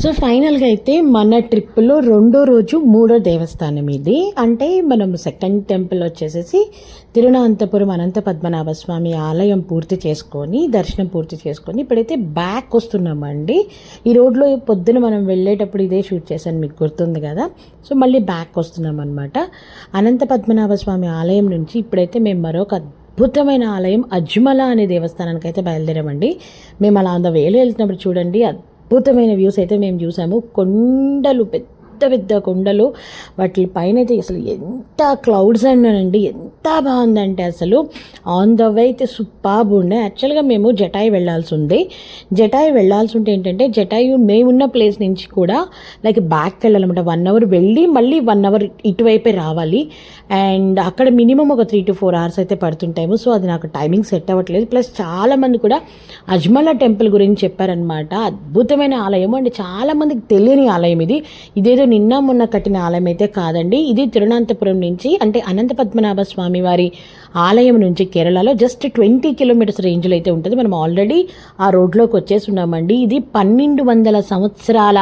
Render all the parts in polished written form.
So ఫైనల్గా అయితే మన ట్రిప్లో రెండో రోజు మూడో దేవస్థానం ఇది. అంటే మనం సెకండ్ టెంపుల్ వచ్చేసేసి తిరువనంతపురం అనంత పద్మనాభ స్వామి ఆలయం పూర్తి చేసుకొని దర్శనం పూర్తి చేసుకొని ఇప్పుడైతే బ్యాక్ వస్తున్నామండి. ఈ రోడ్లో పొద్దున మనం వెళ్ళేటప్పుడు ఇదే షూట్ చేశాను, మీకు గుర్తుంది కదా. సో మళ్ళీ బ్యాక్ వస్తున్నాం అనమాట. అనంత పద్మనాభ స్వామి ఆలయం నుంచి ఇప్పుడైతే మేము మరొక అద్భుతమైన ఆలయం అజ్మల అనే దేవస్థానానికి అయితే బయలుదేరామండి. మేము అలా అంద వేలు వెళ్తున్నప్పుడు చూడండి అద్భుతమైన వ్యూస్ అయితే మేము చూసాము. కొండలు, పెద్ద పెద్ద కొండలు, వాటి పైన అయితే అసలు ఎంత క్లౌడ్స్ అన్నానండి, ఎంత బాగుందంటే అసలు ఆన్ ద వే అయితే సూపర్బ్ ఉండే. యాక్చువల్గా మేము జటాయి వెళ్ళాల్సి ఉంది. జటాయి వెళ్ళాల్సి ఉంటే ఏంటంటే జటాయు మేమున్న ప్లేస్ నుంచి కూడా లైక్ బ్యాక్ వెళ్ళాలన్నమాట. 1 hour వెళ్ళి మళ్ళీ 1 hour ఇటువైపే రావాలి. అండ్ అక్కడ మినిమం ఒక 3 to 4 hours అయితే పడుతుంటాము. సో అది నాకు టైమింగ్ సెట్ అవ్వట్లేదు. ప్లస్ చాలామంది కూడా అజ్మల టెంపుల్ గురించి చెప్పారనమాట. అద్భుతమైన ఆలయం అండి, చాలామందికి తెలియని ఆలయం ఇది. ఇదేదో నిన్న మొన్న కట్టిన ఆలయం అయితే కాదండి. ఇది తిరువనంతపురం నుంచి అంటే అనంత పద్మనాభ స్వామి వారి ఆలయం నుంచి కేరళలో జస్ట్ 20 kilometers రేంజ్లో అయితే ఉంటుంది. మనం ఆల్రెడీ ఆ రోడ్లోకి వచ్చేసి ఉన్నామండి. ఇది 1200 సంవత్సరాల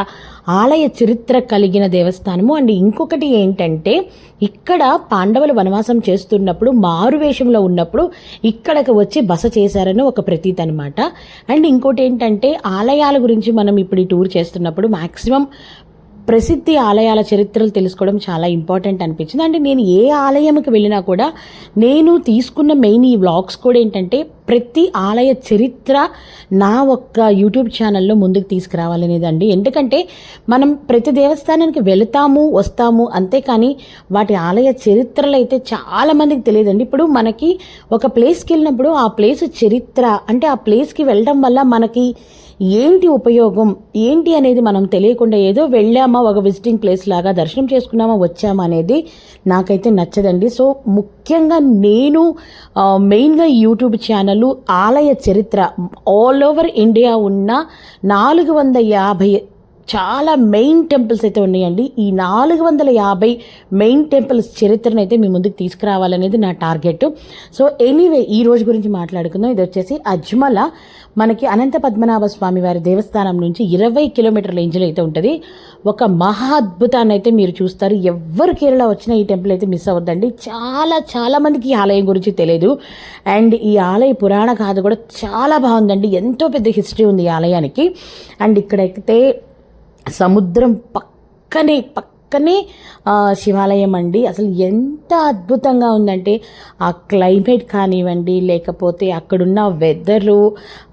ఆలయ చరిత్ర కలిగిన దేవస్థానము. అండ్ ఇంకొకటి ఏంటంటే ఇక్కడ పాండవులు వనవాసం చేస్తున్నప్పుడు మారువేషంలో ఉన్నప్పుడు ఇక్కడికి వచ్చి బస చేశారని ఒక ప్రతీతి అనమాట. అండ్ ఇంకోటి ఏంటంటే ఆలయాల గురించి మనం ఇప్పుడు ఈ టూర్ చేస్తున్నప్పుడు మ్యాక్సిమం ప్రసిద్ధి ఆలయాల చరిత్రలు తెలుసుకోవడం చాలా ఇంపార్టెంట్ అనిపించింది. అంటే నేను ఏ ఆలయంకి వెళ్ళినా కూడా నేను తీసుకున్న మెయిన్ ఈ వ్లాగ్స్ కూడా ఏంటంటే ప్రతి ఆలయ చరిత్ర నా ఒక్క యూట్యూబ్ ఛానల్లో ముందుకు తీసుకురావాలనేదండి. ఎందుకంటే మనం ప్రతి దేవస్థానానికి వెళతాము వస్తాము అంతేకాని వాటి ఆలయ చరిత్రలు అయితే చాలామందికి తెలియదండి. ఇప్పుడు మనకి ఒక ప్లేస్కి వెళ్ళినప్పుడు ఆ ప్లేస్ చరిత్ర అంటే ఆ ప్లేస్కి వెళ్ళడం వల్ల మనకి ఏంటి ఉపయోగం ఏంటి అనేది మనం తెలియకుండా ఏదో వెళ్ళామా ఒక విజిటింగ్ ప్లేస్ లాగా దర్శనం చేసుకున్నామా వచ్చామా అనేది నాకైతే నచ్చదండి. సో ముఖ్యంగా నేను మెయిన్గా యూట్యూబ్ ఛానల్ ఆలయ చరిత్ర ఆల్ ఓవర్ ఇండియా ఉన్న 450 చాలా మెయిన్ టెంపుల్స్ అయితే ఉన్నాయండి. ఈ 450 మెయిన్ టెంపుల్స్ చరిత్రను అయితే మీ ముందుకు తీసుకురావాలనేది నా టార్గెట్. సో ఎనీవే ఈ రోజు గురించి మాట్లాడుకుందాం. ఇది వచ్చేసి అజ్మల మనకి అనంత పద్మనాభ స్వామి వారి దేవస్థానం నుంచి 20 kilometer రేంజ్లో అయితే ఉంటుంది. ఒక మహా అద్భుతాన్ని అయితే మీరు చూస్తారు. ఎవరు కేరళ వచ్చినా ఈ టెంపుల్ అయితే మిస్ అవ్వద్దండి. చాలా మందికి ఈ ఆలయం గురించి తెలియదు. అండ్ ఈ ఆలయ పురాణ గాథ కూడా చాలా బాగుందండి. ఎంతో పెద్ద హిస్టరీ ఉంది ఈ ఆలయానికి. అండ్ ఇక్కడైతే సముద్రం పక్కనే శివాలయం అండి. అసలు ఎంత అద్భుతంగా ఉందంటే ఆ క్లైమేట్ కానివ్వండి, లేకపోతే అక్కడున్న వెదరు,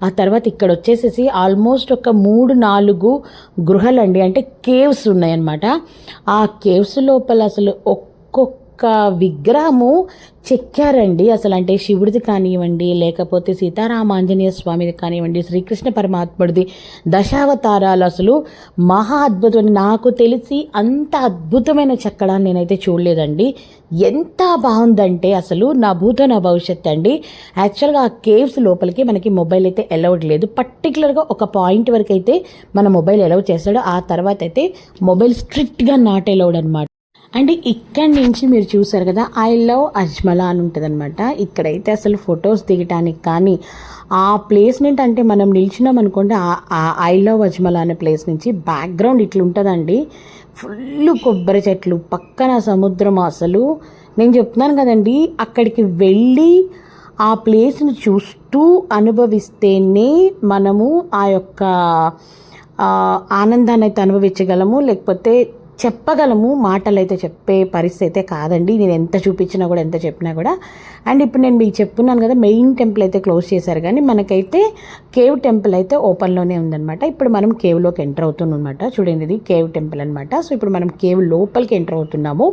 ఆ తర్వాత ఇక్కడ వచ్చేసేసి ఆల్మోస్ట్ ఒక 3-4 గృహాలండి, అంటే కేవ్స్ ఉన్నాయన్నమాట. ఆ కేవ్స్ లోపల అసలు ఒక్కొక్క విగ్రహము చెక్కారండి. అసలు అంటే శివుడిది కానివ్వండి, లేకపోతే సీతారామాంజనేయ స్వామిది కానివ్వండి, శ్రీకృష్ణ పరమాత్ముడిది, దశావతారాలు అసలు మహా అద్భుతం. నాకు తెలిసి అంత అద్భుతమైన చెక్కడాన్ని నేనైతే చూడలేదండి. ఎంత బాగుందంటే అసలు నా భూతో నా భవిష్యత్ అండి. యాక్చువల్గా ఆ కేవ్స్ లోపలికి మనకి మొబైల్ అయితే అలౌడ్ లేదు. పర్టికులర్గా ఒక పాయింట్ వరకు అయితే మన మొబైల్ అలౌడ్ చేస్తాడు. ఆ తర్వాత అయితే మొబైల్ స్ట్రిక్ట్గా నాట్ అలౌడ్ అనమాట. అండ్ ఇక్కడి నుంచి మీరు చూసారు కదా ఐ లవ్ అజ్మల అని ఉంటుంది అనమాట. ఇక్కడైతే అసలు ఫొటోస్ దిగటానికి కానీ ఆ ప్లేస్ నుండి అంటే మనం నిల్చున్నాం అనుకోండి ఐ లవ్ అజ్మల అనే ప్లేస్ నుంచి బ్యాక్గ్రౌండ్ ఇట్లా ఉంటుందండి. ఫుల్ కొబ్బరి చెట్లు, పక్కన సముద్రం. అసలు నేను చెప్తున్నాను కదండి, అక్కడికి వెళ్ళి ఆ ప్లేస్ని చూస్తూ అనుభవిస్తేనే మనము ఆ యొక్క ఆనందాన్ని అయితే అనుభవించగలము. లేకపోతే చెప్పగలము, మాటలు అయితే చెప్పే పరిస్థితి అయితే కాదండి. నేను ఎంత చూపించినా కూడా ఎంత చెప్పినా కూడా. అండ్ ఇప్పుడు నేను మీకు చెప్పున్నాను కదా మెయిన్ టెంపుల్ అయితే క్లోజ్ చేశారు, కానీ మనకైతే కేవ్ టెంపుల్ అయితే ఓపెన్లోనే ఉందన్నమాట. ఇప్పుడు మనం కేవ్లోకి ఎంటర్ అవుతున్నాం అనమాట. చూడండి ఇది కేవ్ టెంపుల్ అనమాట. సో ఇప్పుడు మనం కేవ్ లోపలికి ఎంటర్ అవుతున్నాము.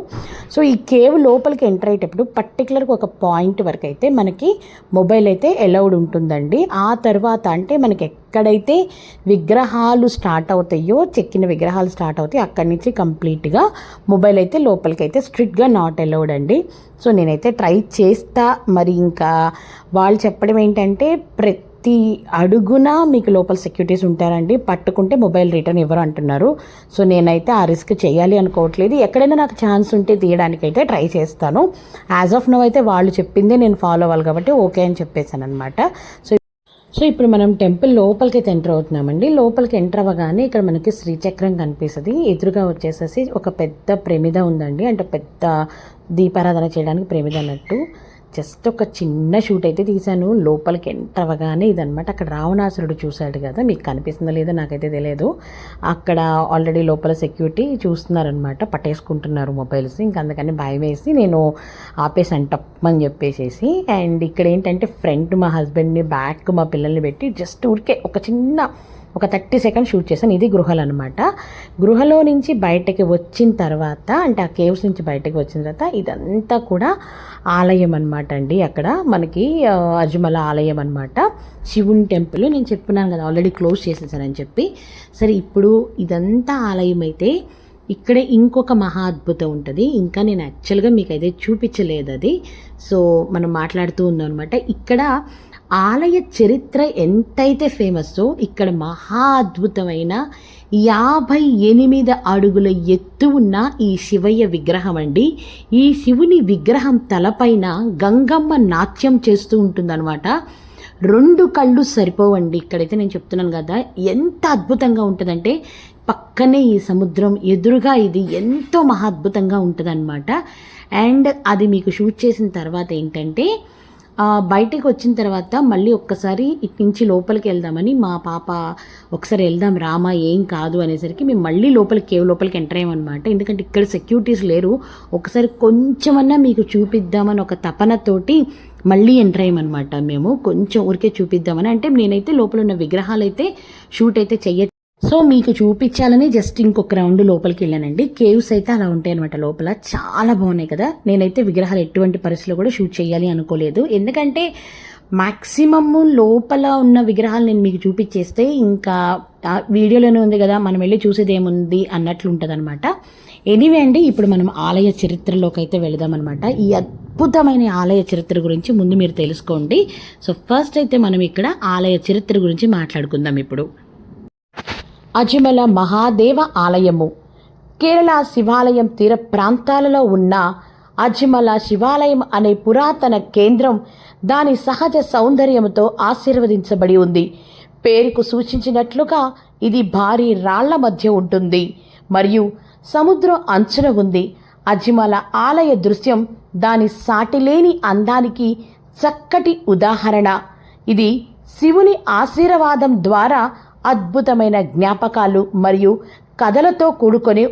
సో ఈ కేవ్ లోపలికి ఎంటర్ అయ్యేటప్పుడు పర్టికులర్గా ఒక పాయింట్ వరకు అయితే మనకి మొబైల్ అయితే అలౌడ్ ఉంటుందండి. ఆ తర్వాత అంటే మనకి ఎక్కడైతే విగ్రహాలు స్టార్ట్ అవుతాయో, చెక్కిన విగ్రహాలు స్టార్ట్ అవుతాయి, అక్కడి నుంచి కంప్లీట్గా మొబైల్ అయితే లోపలికి అయితే స్ట్రిక్ట్గా నాట్ అలౌడ్ అండి. సో నేనైతే ట్రై చేస్తా. మరి ఇంకా వాళ్ళు చెప్పడం ఏంటంటే ప్రతి అడుగున మీకు లోపల సెక్యూరిటీస్ ఉంటారండి. పట్టుకుంటే మొబైల్ రిటర్న్ ఇవ్వరు అంటున్నారు. సో నేనైతే ఆ రిస్క్ చేయాలి అనుకోవట్లేదు. ఎక్కడైనా నాకు ఛాన్స్ ఉంటే తీయడానికైతే ట్రై చేస్తాను. యాజ్ ఆఫ్ నౌ అయితే వాళ్ళు చెప్పిందే నేను ఫాలో అవ్వాలి కాబట్టి ఓకే అని చెప్పేశాను అనమాట. సో ఇప్పుడు మనం టెంపుల్ లోపలికి అయితే ఎంటర్ అవుతున్నామండి. లోపలికి ఎంటర్ అవ్వగానే ఇక్కడ మనకి శ్రీచక్రం కనిపిస్తుంది. ఎదురుగా వచ్చేసేసి ఒక పెద్ద ప్రమిద ఉందండి. అంటే పెద్ద దీపారాధన చేయడానికి ప్రమిద అన్నట్టు. జస్ట్ ఒక చిన్న షూట్ అయితే తీశాను. లోపలికి ఎంటర్ అవ్వగానే ఇదనమాట. అక్కడ రావణాసురుడు చూశాడు కదా, మీకు కనిపిస్తుందో లేదో నాకైతే తెలియదు. అక్కడ ఆల్రెడీ లోపల సెక్యూరిటీ చూస్తున్నారనమాట, పట్టేసుకుంటున్నారు మొబైల్స్. ఇంక అందుకని భయం వేసి నేను ఆపేసాను టప్పని చెప్పేసేసి. అండ్ ఇక్కడ ఏంటంటే ఫ్రంట్ మా హస్బెండ్ని, బ్యాక్ మా పిల్లల్ని పెట్టి జస్ట్ ఊరికే ఒక 30 సెకండ్స్ షూట్ చేశాను. ఇది గృహలు అనమాట. గృహలో నుంచి బయటకి వచ్చిన తర్వాత, అంటే ఆ కేవ్స్ నుంచి బయటకు వచ్చిన తర్వాత ఇదంతా కూడా ఆలయం అనమాట అండి. అక్కడ మనకి అజ్మల ఆలయం అనమాట, శివుని టెంపుల్. నేను చెప్పున్నాను కదా ఆల్రెడీ క్లోజ్ చేసేసానని చెప్పి. సరే ఇప్పుడు ఇదంతా ఆలయం అయితే ఇక్కడే ఇంకొక మహా అద్భుతం ఉంటుంది. ఇంకా నేను యాక్చువల్గా మీకు అయితే చూపించలేదు అది. సో మనం మాట్లాడుతూ ఉన్నాం అనమాట. ఇక్కడ ఆలయ చరిత్ర ఎంతైతే ఫేమస్సో ఇక్కడ మహా అద్భుతమైన 58 అడుగుల ఎత్తు ఉన్న ఈ శివయ్య విగ్రహం అండి. ఈ శివుని విగ్రహం తలపైన గంగమ్మ నాట్యం చేస్తూ ఉంటుందన్నమాట. 2 కళ్ళు సరిపోవండి. ఇక్కడైతే నేను చెప్తున్నాను కదా ఎంత అద్భుతంగా ఉంటుందంటే, పక్కనే ఈ సముద్రం, ఎదురుగా ఇది ఎంతో మహా అద్భుతంగా ఉంటుందన్నమాట. అండ్ అది మీకు షూట్ చేసిన తర్వాత ఏంటంటే, బయటికి వచ్చిన తర్వాత మళ్ళీ ఒక్కసారి ఇటు నుంచి లోపలికి వెళ్దామని మా పాప, ఒకసారి వెళ్దాం రామా ఏం కాదు అనేసరికి మేము మళ్ళీ కేవ్ లోపలికి ఎంటర్ అయ్యామన్నమాట. ఎందుకంటే ఇక్కడ సెక్యూరిటీస్ లేరు, ఒకసారి కొంచెమన్నా మీకు చూపిద్దామని ఒక తపనతోటి మళ్ళీ ఎంటర్ అయ్యామన్నమాట. మేము కొంచెం ఊరికే చూపిద్దామని. అంటే నేనైతే లోపల ఉన్న విగ్రహాలు అయితే షూట్ అయితే సో మీకు చూపించాలని జస్ట్ ఇంకొక రౌండ్ లోపలికి వెళ్ళానండి. కేవ్స్ అయితే అలా ఉంటాయి అనమాట, లోపల చాలా బాగున్నాయి కదా. నేనైతే విగ్రహాలు ఎటువంటి పరిస్థితుల్లో కూడా షూట్ చేయాలి అనుకోలేదు. ఎందుకంటే మ్యాక్సిమమ్ లోపల ఉన్న విగ్రహాలు నేను మీకు చూపించేస్తే ఇంకా వీడియోలోనే ఉంది కదా, మనం వెళ్ళి చూసేది ఏముంది అన్నట్లు ఉంటుంది అనమాట. ఎనీవే అండి, ఇప్పుడు మనం ఆలయ చరిత్రలోకి అయితే వెళదామన్నమాట. ఈ అద్భుతమైన ఆలయ చరిత్ర గురించి ముందు మీరు తెలుసుకోండి. సో ఫస్ట్ అయితే మనం ఇక్కడ ఆలయ చరిత్ర గురించి మాట్లాడుకుందాం ఇప్పుడు. అజ్మల మహాదేవ ఆలయము కేరళ శివాలయం తీర ప్రాంతాలలో ఉన్న అజ్మల శివాలయం అనే పురాతన కేంద్రం దాని సహజ సౌందర్యంతో ఆశీర్వదించబడి ఉంది. పేరుకు సూచించినట్లుగా ఇది భారీ రాళ్ల మధ్య ఉంటుంది మరియు సముద్రం అంచున ఉంది. అజ్మల ఆలయ దృశ్యం దాని సాటిలేని అందానికి చక్కటి ఉదాహరణ. ఇది శివుని ఆశీర్వాదం ద్వారా అద్భుతమైన జ్ఞాపకాలు మరియు కథలతో కూడుకొని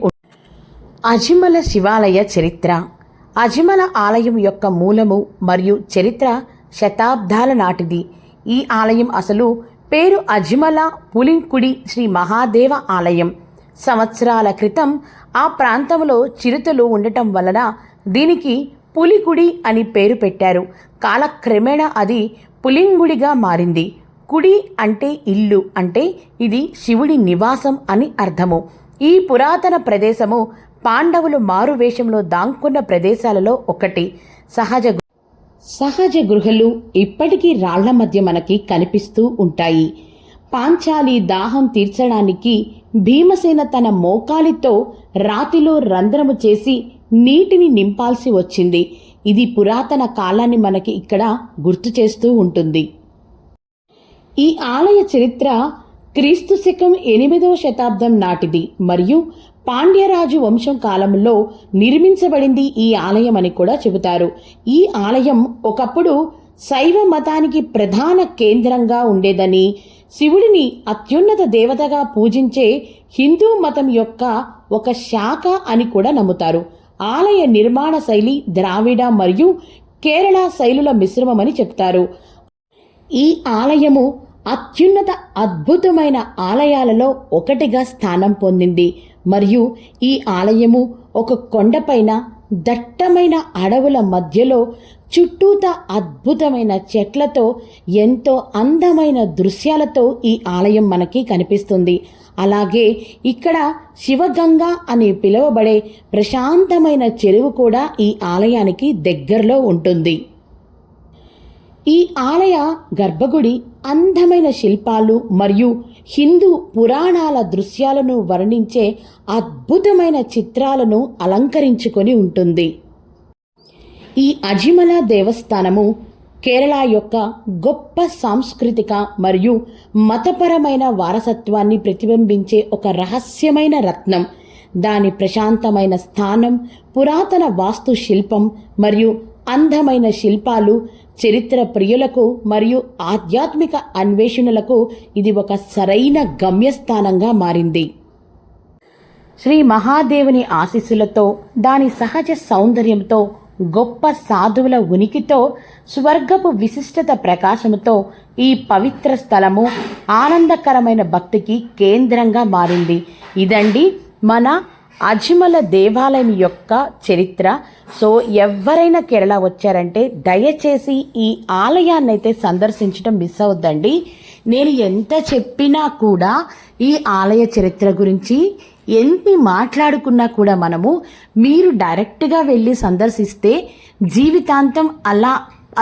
అజ్మల శివాలయ చరిత్ర. అజ్మల ఆలయం యొక్క మూలము మరియు చరిత్ర శతాబ్దాల నాటిది. ఈ ఆలయం అసలు పేరు అజ్మల పులింకుడి శ్రీ మహాదేవ ఆలయం. సంవత్సరాల క్రితం ఆ ప్రాంతంలో చిరుతలు ఉండటం వలన దీనికి పులిగుడి అని పేరు పెట్టారు. కాలక్రమేణా అది పులింగుడిగా మారింది. కుడి అంటే ఇల్లు, అంటే ఇది శివుడి నివాసం అని అర్థము. ఈ పురాతన ప్రదేశము పాండవులు మారువేషంలో దాంకున్న ప్రదేశాలలో ఒకటి. సహజ గృహలు ఇప్పటికీ రాళ్ల మధ్య మనకి కనిపిస్తూ ఉంటాయి. పాంచాలి దాహం తీర్చడానికి భీమసేన తన మోకాలితో రాతిలో రంధ్రము చేసి నీటిని నింపాల్సి వచ్చింది. ఇది పురాతన కాలాన్ని మనకి ఇక్కడ గుర్తు చేస్తూ ఉంటుంది. ఈ ఆలయ చరిత్ర క్రీస్తు శకం 8వ శతాబ్దం నాటిది మరియు పాండ్యరాజు వంశం కాలంలో నిర్మించబడింది ఈ ఆలయం అని కూడా చెబుతారు. ఈ ఆలయం ఒకప్పుడు శైవ మతానికి ప్రధాన కేంద్రంగా ఉండేదని, శివుడిని అత్యున్నత దేవతగా పూజించే హిందూ మతం యొక్క ఒక శాఖ అని కూడా నమ్ముతారు. ఆలయ నిర్మాణ శైలి ద్రావిడ మరియు కేరళ శైలుల మిశ్రమమని చెప్తారు. ఈ ఆలయము అత్యున్నత అద్భుతమైన ఆలయాలలో ఒకటిగా స్థానం పొందింది మరియు ఈ ఆలయము ఒక కొండపైన దట్టమైన అడవుల మధ్యలో చుట్టూత అద్భుతమైన చెట్లతో ఎంతో అందమైన దృశ్యాలతో ఈ ఆలయం మనకి కనిపిస్తుంది. అలాగే ఇక్కడ శివగంగా అని పిలువబడే ప్రశాంతమైన చెరువు కూడా ఈ ఆలయానికి దగ్గరలో ఉంటుంది. ఈ ఆలయ గర్భగుడి అందమైన శిల్పాలు మరియు హిందూ పురాణాల దృశ్యాలను వర్ణించే అద్భుతమైన చిత్రాలను అలంకరించుకొని ఉంటుంది. ఈ అజిమల దేవస్థానము కేరళ యొక్క గొప్ప సాంస్కృతిక మరియు మతపరమైన వారసత్వాన్ని ప్రతిబింబించే ఒక రహస్యమైన రత్నం. దాని ప్రశాంతమైన స్థానం, పురాతన వాస్తు శిల్పం మరియు అందమైన శిల్పాలు చరిత్ర ప్రియులకు మరియు ఆధ్యాత్మిక అన్వేషణలకు ఇది ఒక సరైన గమ్యస్థానంగా మారింది. శ్రీ మహాదేవుని ఆశీస్సులతో, దాని సహజ సౌందర్యంతో, గొప్ప సాధువుల ఉనికితో, స్వర్గపు విశిష్టత ప్రకాశముతో ఈ పవిత్ర స్థలము ఆనందకరమైన భక్తికి కేంద్రంగా మారింది. ఇదండి మన అజిమల దేవాలయం యొక్క చరిత్ర. సో ఎవరైనా కేరళ వచ్చారంటే దయచేసి ఈ ఆలయాన్ని అయితే సందర్శించడం మిస్ అవద్దండి. నేను ఎంత చెప్పినా కూడా ఈ ఆలయ చరిత్ర గురించి ఎన్ని మాట్లాడుకున్నా కూడా మీరు డైరెక్ట్గా వెళ్ళి సందర్శిస్తే జీవితాంతం అలా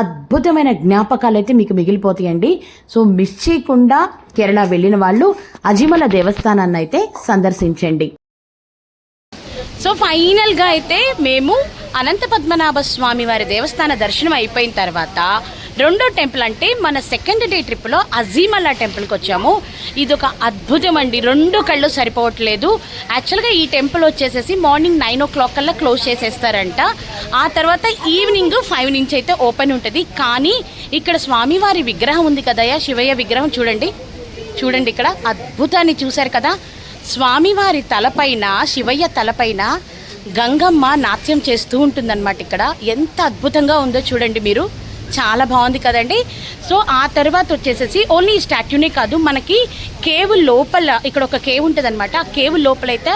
అద్భుతమైన జ్ఞాపకాలు అయితే మీకు మిగిలిపోతాయండి. సో మిస్ చేయకుండా కేరళ వెళ్ళిన వాళ్ళు అజిమల దేవస్థానాన్ని అయితే సందర్శించండి. సో ఫైనల్గా అయితే మేము అనంత పద్మనాభ స్వామి వారి దేవస్థాన దర్శనం అయిపోయిన తర్వాత రెండో టెంపుల్ అంటే మన సెకండ్ డే ట్రిప్లో అజీమలా టెంపుల్కి వచ్చాము. ఇది ఒక అద్భుతం అండి, 2 కళ్ళు సరిపోవట్లేదు. యాక్చువల్గా ఈ టెంపుల్ వచ్చేసేసి మార్నింగ్ 9 o'clock కల్లా క్లోజ్ చేసేస్తారంట. ఆ తర్వాత ఈవినింగ్ 5 నుంచి అయితే ఓపెన్ ఉంటుంది. కానీ ఇక్కడ స్వామివారి విగ్రహం ఉంది కదయ్యా, శివయ్య విగ్రహం చూడండి ఇక్కడ అద్భుతాన్ని చూశారు కదా. స్వామివారి తలపైన, శివయ్య తలపైన గంగమ్మ నాట్యం చేస్తూ ఉంటుందన్నమాట. ఇక్కడ ఎంత అద్భుతంగా ఉందో చూడండి మీరు, చాలా బాగుంది కదండి. సో ఆ తర్వాత వచ్చేసేసి ఓన్లీ ఈ స్టాట్యూనే కాదు, మనకి కేవ్ లోపల ఇక్కడ ఒక కేవ్ ఉంటుంది అనమాట. ఆ కేవ్ లోపలైతే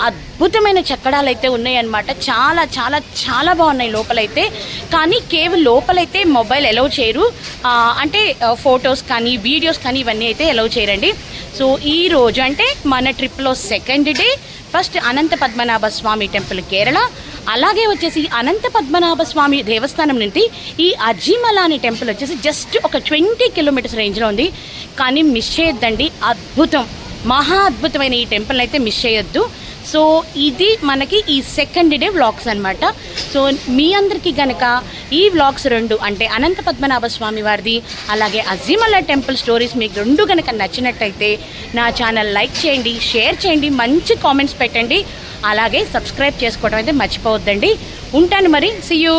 అద్భుతమైన చెక్కడాలు అయితే ఉన్నాయన్నమాట. చాలా చాలా చాలా బాగున్నాయి లోపలైతే. కానీ కేవ్ లోపలైతే మొబైల్ ఎలౌ చేయరు, అంటే ఫొటోస్ కానీ వీడియోస్ కానీ ఇవన్నీ అయితే ఎలౌ చేయరండి. సో ఈ రోజు అంటే మన ట్రిప్లో second day first Anantha Padmanabha స్వామి టెంపుల్ కేరళ, అలాగే వచ్చేసి అనంత పద్మనాభ స్వామి దేవస్థానం నుండి ఈ అజిమలా అనే టెంపుల్ వచ్చేసి జస్ట్ ఒక 20 kilometers రేంజ్లో ఉంది. కానీ మిస్ చేయొద్దండి, అద్భుతం, మహా అద్భుతమైన ఈ టెంపుల్ అయితే మిస్ చేయొద్దు. సో ఇది మనకి ఈ సెకండ్ డే వ్లాగ్స్ అనమాట. సో మీ అందరికీ కనుక ఈ వ్లాగ్స్ 2 అంటే అనంత పద్మనాభ స్వామి వారిది అలాగే అజిమలా టెంపుల్ స్టోరీస్ మీకు 2 కనుక నచ్చినట్టయితే నా ఛానల్ లైక్ చేయండి, షేర్ చేయండి, మంచి కామెంట్స్ పెట్టండి, అలాగే సబ్స్క్రైబ్ చేసుకోవడం అయితే మర్చిపోవద్దండి. ఉంటాను మరి, సీ యూ.